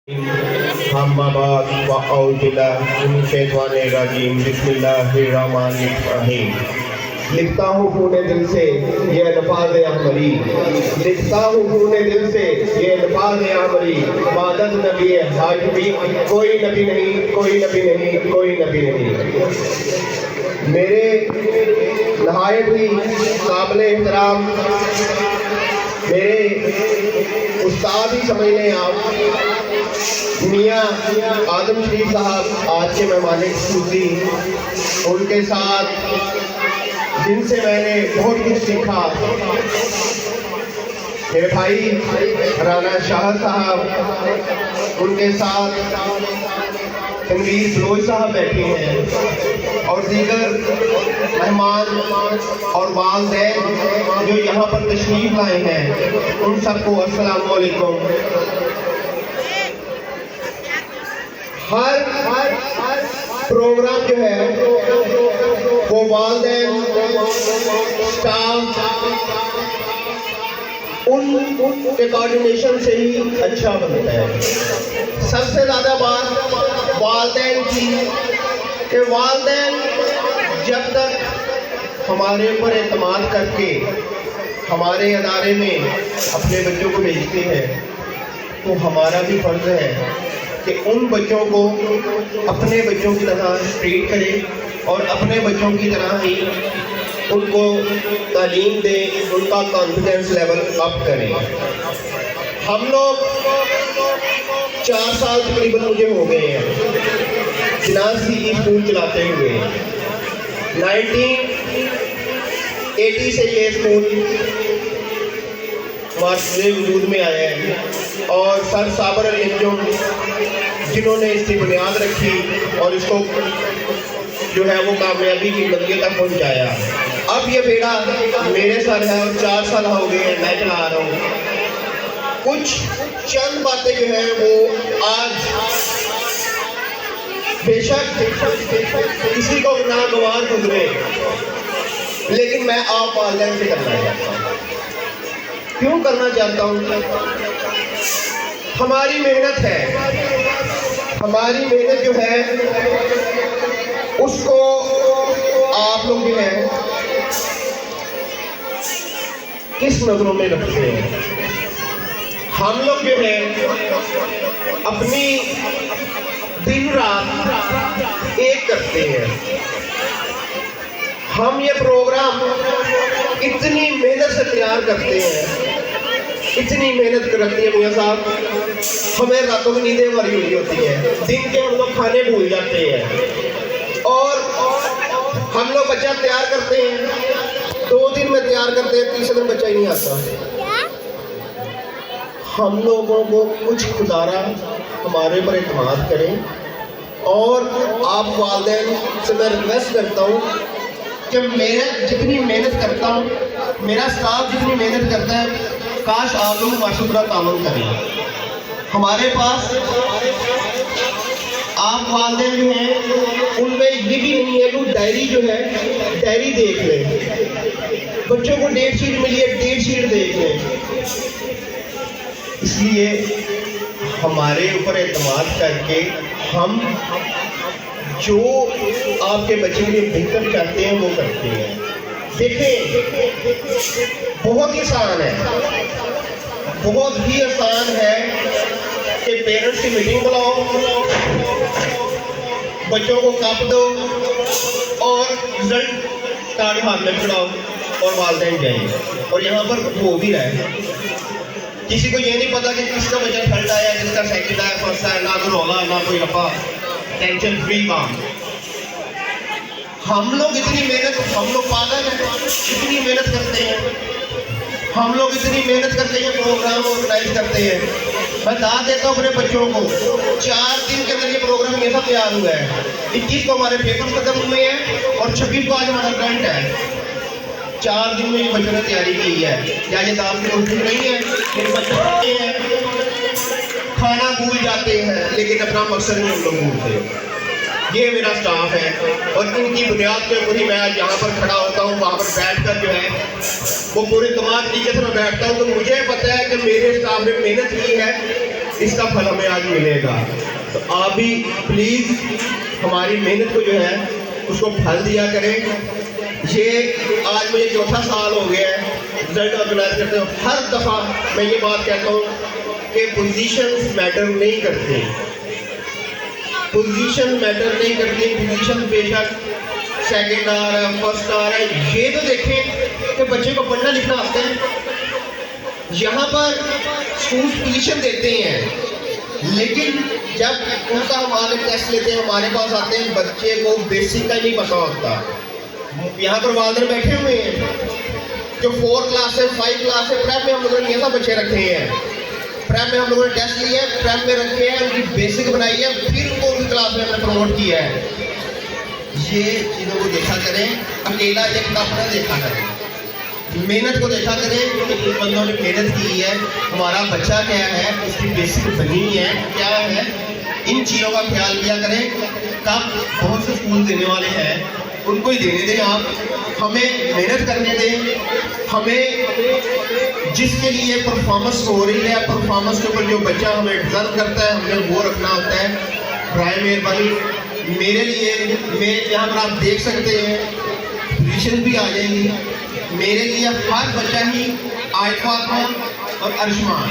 अम्मा बाद वअऊज़ु बिल्लाहि मिनश शैतानिर रजीम बिस्मिल्लाहिर्रहमानिर रहीम। लिखता हूँ पूरे दिल से ये अल्फाज़ अहमरी, लिखता हूँ पूरे दिल से ये अल्फाज़ अहमरी। इबादत नबी है हाशमी, कोई नबी नहीं, कोई नबी नहीं, कोई नबी नहीं। मेरे नहायत ही काबिल एहतराम मेरे उस्ताद ही समझ लें आप, मियाँ आदम शरीफ साहब आज के मेहमान खुसूसी, उनके साथ जिनसे मैंने बहुत कुछ सीखा, मेरे भाई राना शाह साहब, उनके साथ तनवीर बलोच साहब बैठे हैं और दीगर मेहमान और वालिदैन जो यहाँ पर तशरीफ लाए हैं, उन सबको अस्सलाम वालेकुम। हर प्रोग्राम जो है वो वालिदैन, स्टाफ, उनके कोऑर्डिनेशन से ही अच्छा बनता है। सबसे ज़्यादा बात वालिदैन की कि वालिदैन जब तक हमारे ऊपर एतमाद करके हमारे अदारे में अपने बच्चों को भेजते हैं, तो हमारा भी फर्ज है कि उन बच्चों को अपने बच्चों की तरह ट्रीट करें और अपने बच्चों की तरह ही उनको तालीम दें, उनका कॉन्फिडेंस लेवल अप करें। हम लोग 4 साल तकरीबन मुझे हो गए हैं जिनाज सी स्कूल चलाते हुए। 1980 से ये स्कूल हमारे वजूद में आया है और सर साबर अली अंजुम जिन्होंने इसकी बुनियाद रखी और इसको जो है वो कामयाबी की मंजिल तक पहुंचाया। अब ये बेड़ा मेरे सर है और 4 साल हो गए हैं मैं चला रहा हूँ। कुछ चंद बातें जो है वो आज बेशक किसी को नागवार गुजरे, लेकिन मैं आप वालिदैन से करना चाहता हूँ। क्यों करना चाहता हूँ? हमारी मेहनत है, हमारी मेहनत जो है उसको आप लोग जो है किस नजरों में रखते हैं? हम लोग जो है अपनी दिन रात एक करते हैं। हम ये प्रोग्राम इतनी मेहनत से तैयार करते हैं, इतनी मेहनत करती है मियाँ साहब, हमें रातों की नींदें भरी हुई होती है, दिन के हम लोग खाने भूल जाते हैं और हम लोग बच्चा तैयार करते हैं, 2 दिन में तैयार करते हैं, 3 दिन बच्चा ही नहीं आता। हम लोगों को कुछ खुदारा हमारे पर एतमाद करें और आप वालिदैन से मैं रिक्वेस्ट करता हूँ कि मैं जितनी मेहनत करता हूँ, मेरा स्टाफ जितनी मेहनत करता है, काश आप लोग माशुरा ताउन करें। हमारे पास आप वालिदैन जो हैं उनमें ये भी नहीं है कि डायरी जो है डायरी देख लें, बच्चों को डेट शीट मिली है डेट शीट देख लें। इसलिए हमारे ऊपर एतमाद करके हम जो आपके बच्चे के लिए बेहतर चाहते हैं वो करते हैं। देखें, बहुत ही आसान है, बहुत ही आसान है कि पेरेंट्स की मीटिंग बुलाओ, बच्चों को कप दो और रिजल्ट कार्ड हाथ में चढ़ाओ और वालिदैन जाएं और यहाँ पर वो भी रहे। किसी को ये नहीं पता कि किसका बच्चा थर्ड आया, किसका सेकंड आया, फर्स्ट आया, ना कोई रोला ना कोई रफा, टेंशन फ्री काम। हम लोग इतनी मेहनत, हम लोग पागल हैं, इतनी मेहनत करते हैं, हम लोग इतनी मेहनत करते हैं, प्रोग्राम ऑर्गेनाइज करते हैं। मैं बता देता हूँ अपने बच्चों को, 4 दिन के अंदर ये प्रोग्राम ये सब तैयार हुआ है। 21 को हमारे पेपर खत्म हुए हैं और 26 को आज हमारा ग्रांट है। 4 दिन में ये बच्चों ने तैयारी की है। क्या ये दाल की रोटी नहीं है? ये बच्चे हैं, खाना भूल जाते हैं लेकिन अपना मकसद नहीं हम लोग भूलते। ये मेरा स्टाफ है और इनकी बुनियाद के ऊपर ही मैं आज यहाँ पर खड़ा होता हूँ। वहाँ पर बैठ कर जो है वो पूरे दिमाग तरीके से मैं बैठता हूँ, तो मुझे पता है कि मेरे स्टाफ ने मेहनत की है اس کا پھل ہمیں آج ملے گا. تو آپ بھی پلیز ہماری محنت کو جو ہے اس کو پھل دیا کریں. یہ آج مجھے چوتھا سال ہو گیا ہے رزلٹ آرگنائز کرتے ہوں. ہر دفعہ میں یہ بات کہتا ہوں کہ پوزیشنز میٹر نہیں کرتی. پوزیشن میٹر نہیں کرتی. پوزیشن بے شک سیکنڈ آ رہا ہے, فرسٹ آ رہا ہے, یہ تو دیکھیں کہ بچے کو پڑھنا لکھنا آتا ہے. یہاں پر اسکول پوزیشن دیتے ہیں, لیکن جب ان کا ہمارے ٹیسٹ لیتے ہیں, ہمارے پاس آتے ہیں, بچے کو بیسک کا نہیں پتا ہوتا. یہاں پر والدین بیٹھے ہوئے ہیں جو 4 کلاس ہے, 5 کلاس ہے, پریپ میں ہم لوگوں نے یہ سب بچے رکھے ہیں. پریپ میں ہم لوگوں نے ٹیسٹ لیا ہے, پریپ میں رکھے ہیں, ان کی بیسک بنائی ہے, پھر ان کو ان کلاس میں ہم نے پروموٹ کیا ہے. یہ چیزوں کو دیکھا کریں, اکیلا ایک کپ نہ دیکھا کریں, محنت کو دیکھا کریں کہ ان بندوں نے محنت کی ہے, ہمارا بچہ کیا ہے, اس کی بیسک بنی ہے کیا ہے. ان چیزوں کا خیال کیا کریں. کب بہت سے اسکول دینے والے ہیں, ان کو ہی دینے دیں. آپ ہمیں محنت کرنے دیں. ہمیں جس کے لیے پرفارمنس ہو رہی ہے, پرفارمنس کے اوپر جو بچہ ہمیں ڈیزرو کرتا ہے, ہم نے وہ رکھنا ہوتا ہے. برائے مہربانی میرے لیے, میں یہاں پر آپ دیکھ سکتے ہیں پوزیشن بھی آ جائیں گی. میرے لیے ہر بچہ ہی آئے فاطمہ اور ارشمان